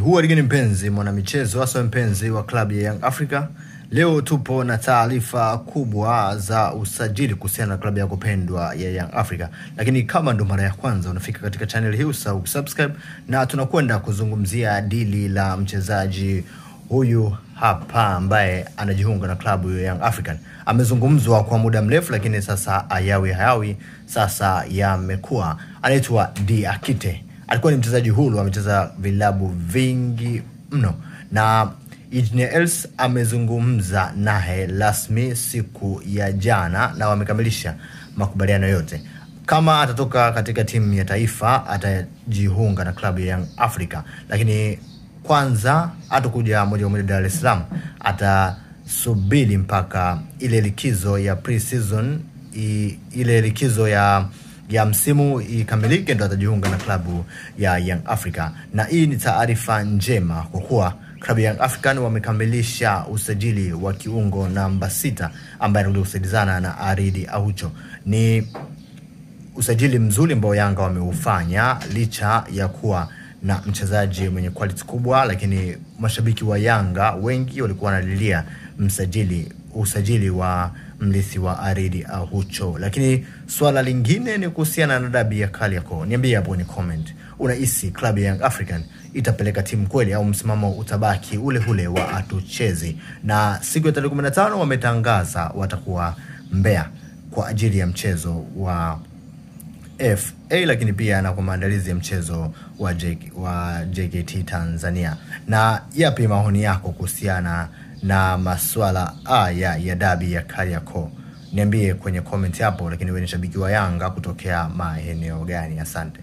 Huwa ligeni mpenzi mwanamichezo hasa mpenzi wa klabu ya Young Africa. Leo tupo na taarifa kubwa za usajili kuhusiana na klabu ya kupendwa ya Young Africa. Lakini kama ndo mara ya kwanza unafika katika channel hii, usahau kusubscribe, na tunakwenda kuzungumzia dili la mchezaji huyu hapa ambaye anajiunga na klabu ya Young African. Amezungumzwa kwa muda mrefu, lakini sasa hayawi sasa yamekuwa. Anaitwa Diakite. Alikuwa ni mchezaji huru, amecheza vilabu vingi mno, na Engineer Els amezungumza naye rasmi siku ya jana na wamekamilisha makubaliano yote. Kama atatoka katika timu ya taifa, atajiunga na klabu ya Young Africa, lakini kwanza atakuja moja kwa moja Dar es Salaam. Atasubiri mpaka ile likizo ya pre-season, ile likizo ya msimu ikamilike, ndo atajiunga na klabu ya Young Africa. Na hii ni taarifa njema kwa kuwa klabu ya Young African wamekamilisha usajili wa kiungo namba 6 ambaye anakuja kusaidizana na Aridi Aucho. Ni usajili mzuri ambao Yanga wameufanya licha ya kuwa na mchezaji mwenye quality kubwa, lakini mashabiki wa Yanga wengi walikuwa wanalilia usajili wa mlisi wa Aridi Aucho. Lakini swala lingine ni kuhusiana na dabi ya Kariakoo. Niambie hapo ni comment, unahisi klabu ya Young African itapeleka timu kweli au msimamo utabaki ule wa atuchezi? Na siku ya 15 wametangaza watakuwa Mbeya kwa ajili ya mchezo wa FA, lakini pia na kwa maandalizi ya mchezo wa JKT Tanzania. Na yapi maoni yako kuhusiana na maswala ya dabi ya Kariakoo? Niambie kwenye comment hapo. Lakini wewe ni shabiki wa Yanga kutokea maeneo gani? Asante.